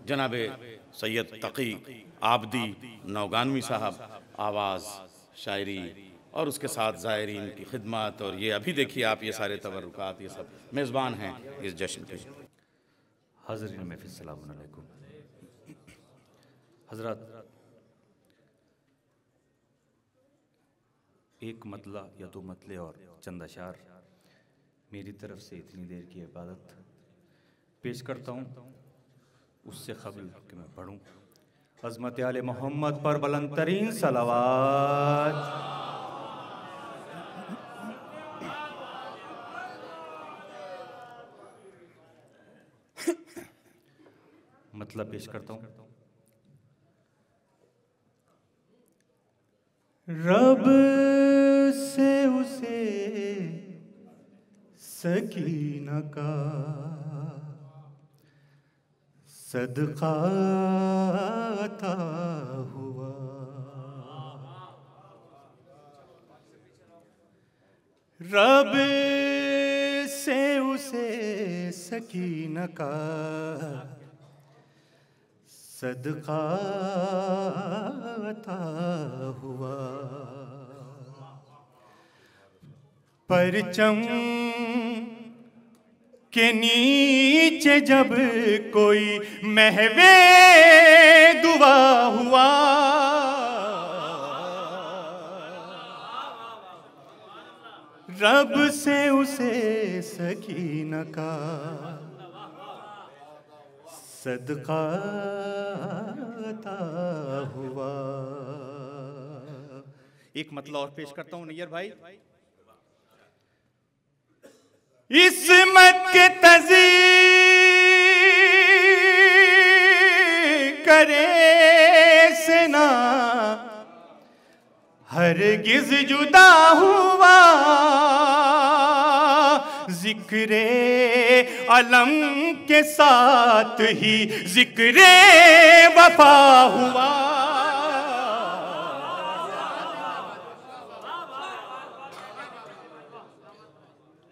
जनाब सैयद तकी आबदी नौगानवी साहब आवाज़, शायरी और उसके साथ ज़ायरीन की खिदमत। और ये अभी देखिए आप, ये सारे तबरुकात, ये सब मेज़बान हैं इस जश्न के। हाज़रीन महफ़िल सलाम अलैकुम। हज़रत, एक मतला या दो मतले और चंद अशार मेरी तरफ से इतनी देर की इबादत पेश करता हूँ, उससे क़बल कि मैं पढ़ूँ अज़मत आले मोहम्मद पर बुलंद तरीन सलावत। मतलब पेश करता हूँ। रब से उसे सकीना का सदका अता हुआ, रब से उसे सकीना का सदका अता हुआ। परचम के नीचे जब कोई महवे दुआ हुआ, रब से उसे सकीना का सदका अता हुआ। एक मतलब और पेश करता हूँ नैयर भाई। इस्मत के तज़ी करे से ना हरगिज़ जुदा हुआ, ज़िक्रे अलम के साथ ही ज़िक्रे वफा हुआ।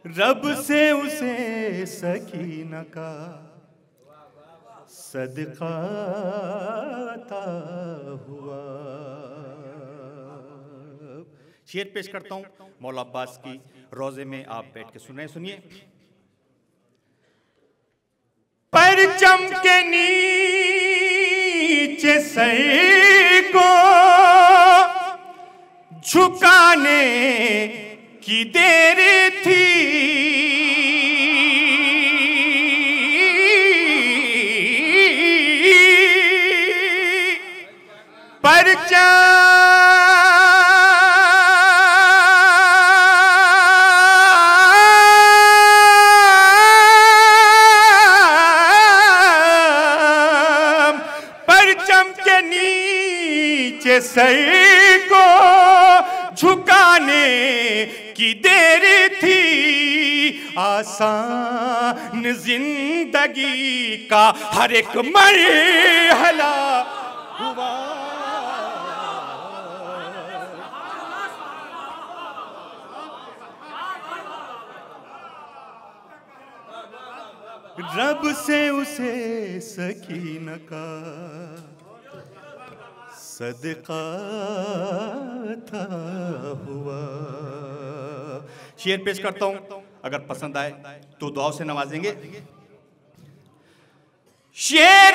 रब से उसे सकीना का सदका अता हुआ। शेर पेश करता हूँ मौला अब्बास की रोज़े में, आप बैठ के सुनिए। परचम के नीचे सर को झुकाने की देर थी, परचम के नीचे सर को झुकाने की देर थी, आसान जिंदगी का हर एक मरहला हुआ। रब से उसे सकीना का सदका अता हुआ। शेर पेश करता हूं, अगर पसंद आए तो दुआओं से नवाजेंगे। शेर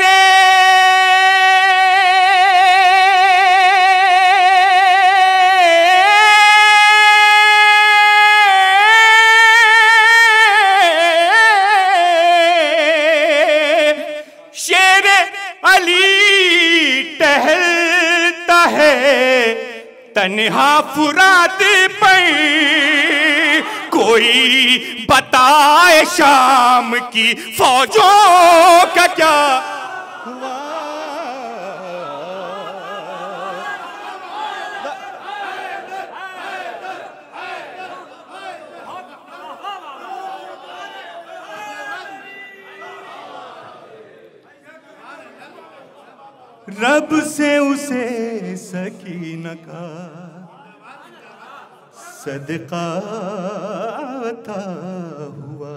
तन्हा फुरात पर, कोई बताए शाम की फौजों का क्या हुआ। रब से उसे सकीना का सदका अता हुआ।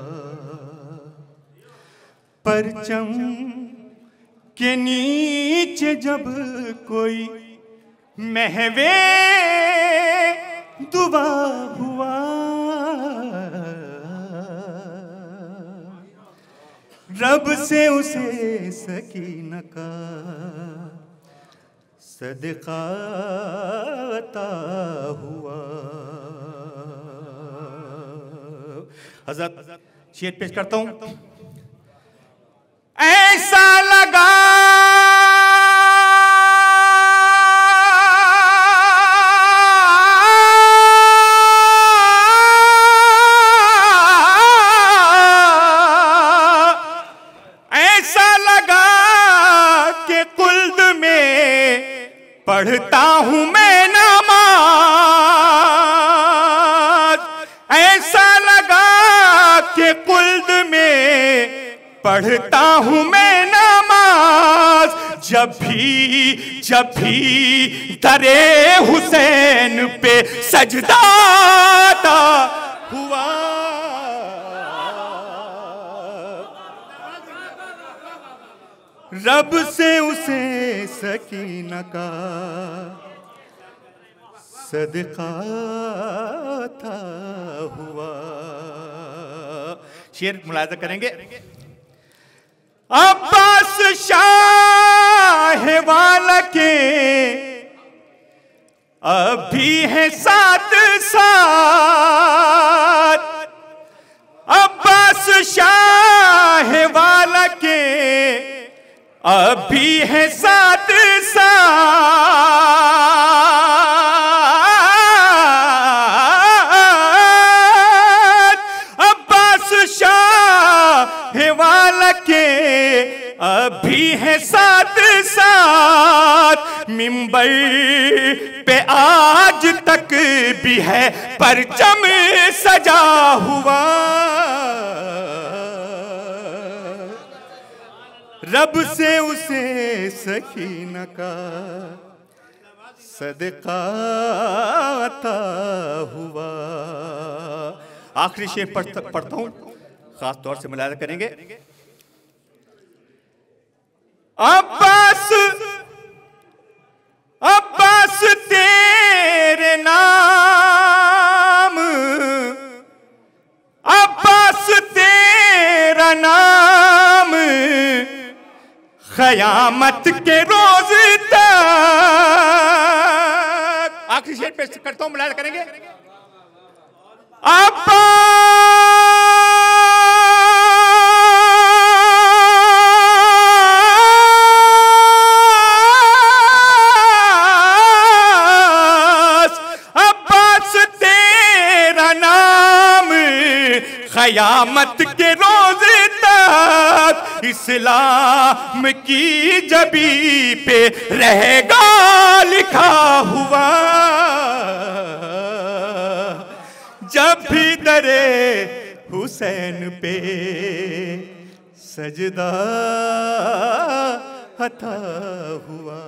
परचम के नीचे जब कोई महवे दुआ हुआ, रब से उसे सकीना का सदका अता हुआ। हज़रत शेर पेश करता हूं। ऐसा लगा पढ़ता हूं मैं नमाज, ऐसा लगा कि कुल्द में पढ़ता हूं मैं नमाज। जब भी दरे हुसैन पे सजदा हुआ, रब से उसे सकीना का सदका था हुआ। शेर मुलाज़ा करेंगे। अब्बास शाह वाला के अभी है साथ साथ, अब्बास शाह वाला के अभी है साथ साथ, अब्बास शाह वाला के अभी है साथ साथ। मिंबर पे आज तक भी है परचम सजा हुआ, रब से उसे सकीना का सदका अता हुआ। आखिरी शेर पढ़ता हूं, खास तौर से मुलाज़ा करेंगे। अब्बास अब्बास तेरे नाम, अब्बास तेरा नाम क़यामत के रोज तक। आखिरी शेर पेश करता हूं, मुलाज़ा करेंगे। अब्बास तेरा नाम क़यामत के रोज तक इस्लाम की जबी पे रहेगा लिखा हुआ। जब भी दरे हुसैन पे सजदा अता हुआ।